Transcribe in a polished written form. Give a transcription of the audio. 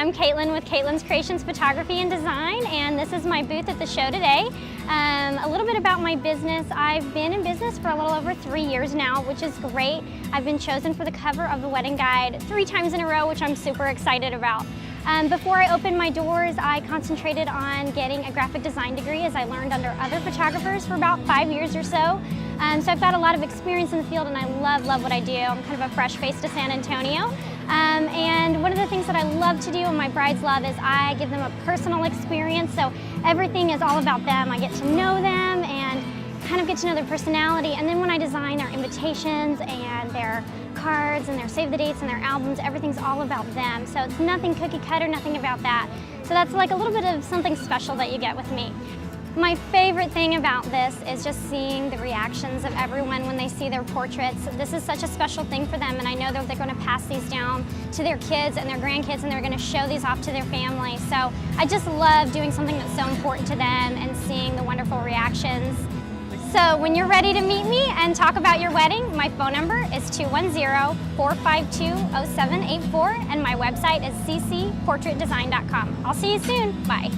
I'm Caitlin with Caitlin's Creations Photography and Design, and this is my booth at the show today. A little bit about my business. I've been in business for a little over 3 years now, which is great. I've been chosen for the cover of the Wedding Guide 3 times in a row, which I'm super excited about. Before I opened my doors, I concentrated on getting a graphic design degree as I learned under other photographers for about 5 years or so. So I've got a lot of experience in the field and I love what I do. I'm kind of a fresh face to San Antonio. And one of the things that I love to do and my brides love is I give them a personal experience. So everything is all about them. I get to know them and kind of get to know their personality. And then when I design their invitations and their cards and their save the dates and their albums, everything's all about them. So it's nothing cookie cutter, nothing about that. So that's like a little bit of something special that you get with me. My favorite thing about this is just seeing the reactions of everyone when they see their portraits. This is such a special thing for them, and I know that they're going to pass these down to their kids and their grandkids, and they're going to show these off to their family. So I just love doing something that's so important to them and seeing the wonderful reactions. So when you're ready to meet me and talk about your wedding, my phone number is 210-452-0784, and my website is ccportraitdesign.com. I'll see you soon. Bye.